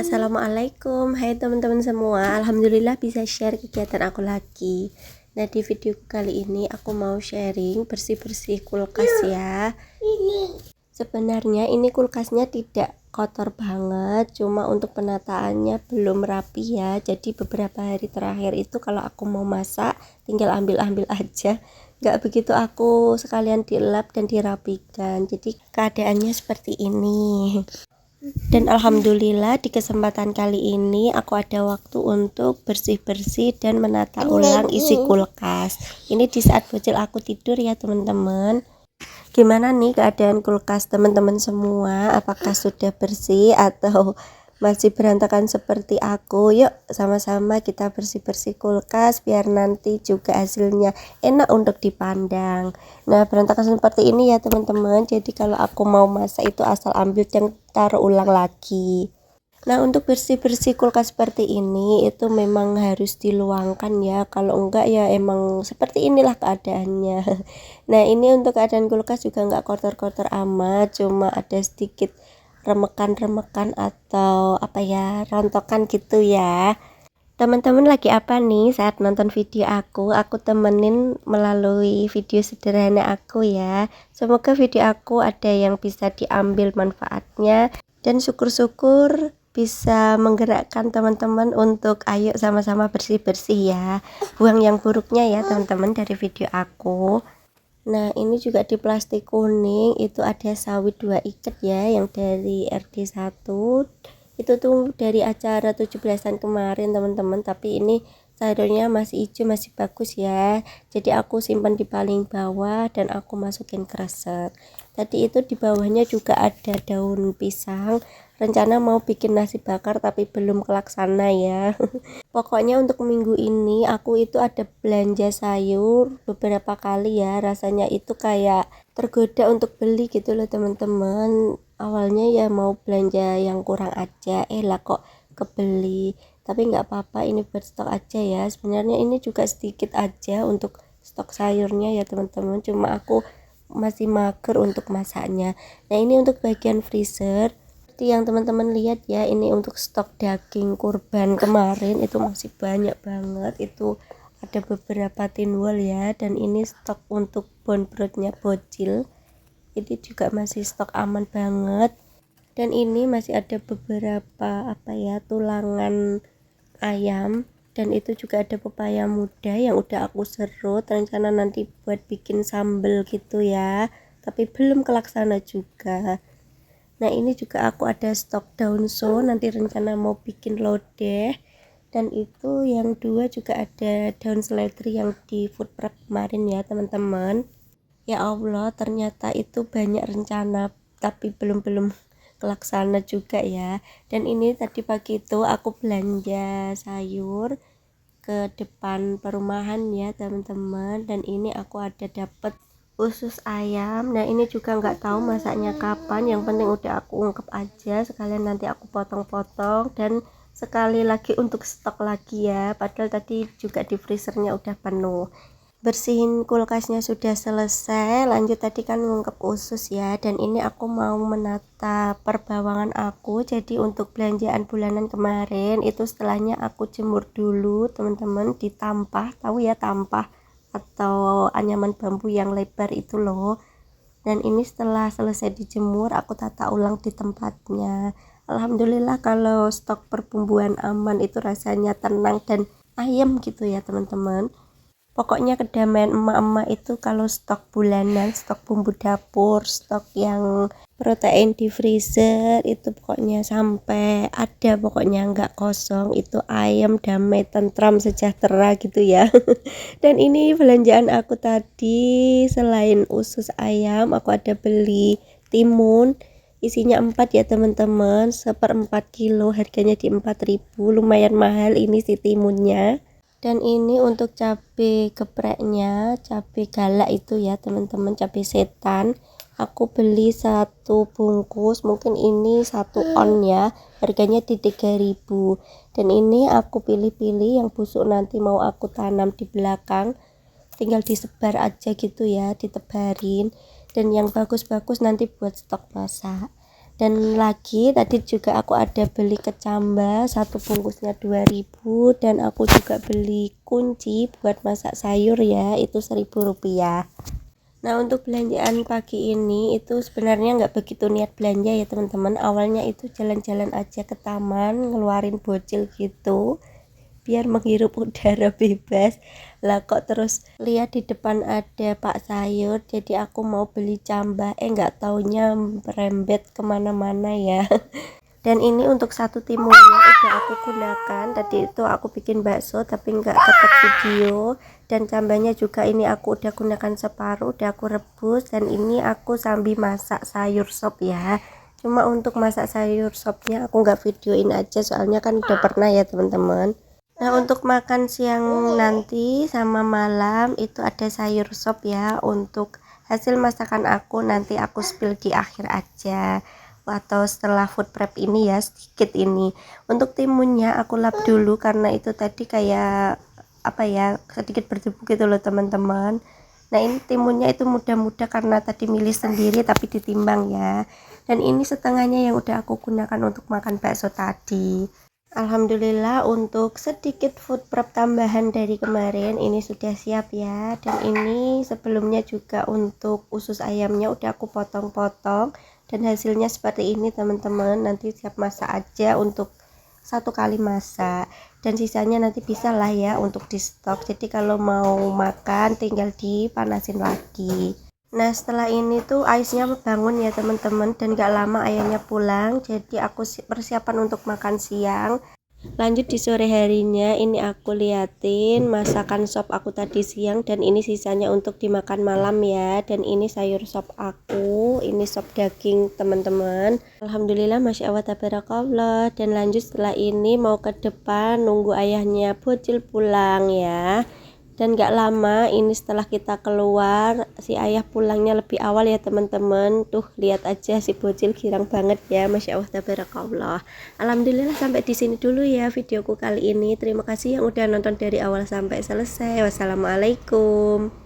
Assalamualaikum, hai teman-teman semua. Alhamdulillah bisa share kegiatan aku lagi. Nah, di video kali ini aku mau sharing bersih-bersih kulkas ya. Sebenarnya ini kulkasnya tidak kotor banget, cuma untuk penataannya belum rapi ya. Jadi beberapa hari terakhir itu kalau aku mau masak tinggal ambil-ambil aja, nggak begitu aku sekalian dilap dan dirapikan. Jadi keadaannya seperti ini. Dan alhamdulillah di kesempatan kali ini aku ada waktu untuk bersih-bersih dan menata ulang isi kulkas. Ini di saat bocil aku tidur ya teman-teman. Gimana nih keadaan kulkas teman-teman semua? Apakah sudah bersih atau masih berantakan seperti aku? Yuk sama-sama kita bersih-bersih kulkas biar nanti juga hasilnya enak untuk dipandang. Nah, berantakan seperti ini ya teman-teman. Jadi kalau aku mau masak itu asal ambil dan taruh ulang lagi. Nah, untuk bersih-bersih kulkas seperti ini itu memang harus diluangkan ya. Kalau enggak ya emang seperti inilah keadaannya. Nah, ini untuk keadaan kulkas juga enggak kotor-kotor amat, cuma ada sedikit remekan-remekan atau apa ya, rontokan gitu ya. Teman-teman lagi apa nih saat nonton video aku temenin melalui video sederhana aku ya. Semoga video aku ada yang bisa diambil manfaatnya dan syukur-syukur bisa menggerakkan teman-teman untuk ayo sama-sama bersih-bersih ya. Buang yang buruknya ya teman-teman dari video aku. Nah, ini juga di plastik kuning itu ada sawit 2 ikat ya yang dari RD1. Itu tuh dari acara 17-an kemarin teman-teman, tapi ini sayurnya masih hijau, masih bagus ya. Jadi aku simpan di paling bawah dan aku masukin kresek. Tadi itu di bawahnya juga ada daun pisang. Rencana mau bikin nasi bakar tapi belum kelaksana ya. Pokoknya untuk minggu ini aku itu ada belanja sayur beberapa kali ya. Rasanya itu kayak tergoda untuk beli gitu loh teman-teman. Awalnya ya mau belanja yang kurang aja, lah kok kebeli. Tapi nggak apa-apa, ini buat stok aja ya. Sebenarnya ini juga sedikit aja untuk stok sayurnya ya teman-teman. Cuma aku masih mager untuk masaknya. Nah, ini untuk bagian freezer. Seperti yang teman-teman lihat ya, ini untuk stok daging kurban kemarin itu masih banyak banget. Itu ada beberapa tinwol ya, dan ini stok untuk bone brothnya bocil. Ini juga masih stok aman banget. Dan ini masih ada beberapa apa ya, tulangan ayam, dan itu juga ada pepaya muda yang udah aku serut rencana nanti buat bikin sambel gitu ya, tapi belum kelaksana juga. Nah, ini juga aku ada stok daun so, nanti rencana mau bikin lodeh. Dan itu yang dua juga ada daun seledri yang di food prep kemarin ya teman-teman. Ya Allah, ternyata itu banyak rencana tapi belum kelaksana juga ya. Dan ini tadi pagi itu aku belanja sayur ke depan perumahan ya teman-teman, dan ini aku ada dapet usus ayam. Nah, ini juga nggak tahu masaknya kapan, yang penting udah aku ungkep aja sekalian, nanti aku potong-potong dan sekali lagi untuk stok lagi ya, padahal tadi juga di freezernya udah penuh. Bersihin kulkasnya sudah selesai, lanjut tadi kan ngungkep usus ya, dan ini aku mau menata perbawangan aku. Jadi untuk belanjaan bulanan kemarin itu setelahnya aku jemur dulu teman-teman di tampah, tahu ya tampah atau anyaman bambu yang lebar itu loh. Dan ini setelah selesai dijemur aku tata ulang di tempatnya. Alhamdulillah kalau stok perbumbuan aman, itu rasanya tenang dan ayem gitu ya teman-teman. Pokoknya kedamaian emak-emak itu kalau stok bulanan, stok bumbu dapur, stok yang protein di freezer itu pokoknya sampai ada, pokoknya nggak kosong, itu ayam damai tentram sejahtera gitu ya. Dan ini belanjaan aku tadi, selain usus ayam aku ada beli timun, isinya 4 ya teman-teman, 1/4 kilo, harganya di 4.000, lumayan mahal ini si timunnya. Dan ini untuk cabai gepreknya, cabai galak itu ya teman-teman, cabai setan. Aku beli 1 bungkus, mungkin ini 1 on ya, harganya di 3.000. Dan ini aku pilih-pilih yang busuk nanti mau aku tanam di belakang, tinggal disebar aja gitu ya, ditebarin. Dan yang bagus-bagus nanti buat stok masak. Dan lagi tadi juga aku ada beli kecambah, satu bungkusnya 2000, dan aku juga beli kunci buat masak sayur ya, itu 1000 rupiah. Nah, untuk belanjaan pagi ini itu sebenarnya nggak begitu niat belanja ya teman-teman. Awalnya itu jalan-jalan aja ke taman, ngeluarin bocil gitu biar menghirup udara bebas. Lah kok terus lihat di depan ada pak sayur, jadi aku mau beli cambah, nggak taunya merembet kemana-mana ya. Dan ini untuk satu timunnya udah aku gunakan, tadi itu aku bikin bakso tapi nggak tetap video. Dan cambahnya juga ini aku udah gunakan separuh, udah aku rebus, dan ini aku sambil masak sayur sop ya. Cuma untuk masak sayur sopnya aku nggak videoin aja, soalnya kan udah pernah ya teman-teman. Nah, untuk makan siang nanti sama malam itu ada sayur sop ya. Untuk hasil masakan aku nanti aku spill di akhir aja, atau setelah food prep ini ya, sedikit ini. Untuk timunnya aku lap dulu karena itu tadi kayak apa ya, sedikit berdebu gitu loh teman-teman. Nah, ini timunnya itu mudah-mudah karena tadi milih sendiri tapi ditimbang ya. Dan ini setengahnya yang udah aku gunakan untuk makan bakso tadi. Alhamdulillah untuk sedikit food prep tambahan dari kemarin ini sudah siap ya. Dan ini sebelumnya juga untuk usus ayamnya udah aku potong-potong, dan hasilnya seperti ini teman-teman. Nanti siap masak aja untuk satu kali masak, dan sisanya nanti bisa lah ya untuk di stok. Jadi kalau mau makan tinggal dipanasin lagi. Nah, setelah ini tuh Aisnya bangun ya teman-teman, dan gak lama ayahnya pulang, jadi aku persiapan untuk makan siang. Lanjut di sore harinya, ini aku liatin masakan sop aku tadi siang, dan ini sisanya untuk dimakan malam ya. Dan ini sayur sop aku, ini sop daging teman-teman. Alhamdulillah, masya Allah tabarakallah. Dan lanjut setelah ini mau ke depan nunggu ayahnya bocil pulang ya. Dan gak lama ini setelah kita keluar, si ayah pulangnya lebih awal ya teman-teman. Tuh lihat aja si bocil girang banget ya, masya Allah tabarakallah. Alhamdulillah, sampai di sini dulu ya videoku kali ini. Terima kasih yang udah nonton dari awal sampai selesai. Wassalamualaikum.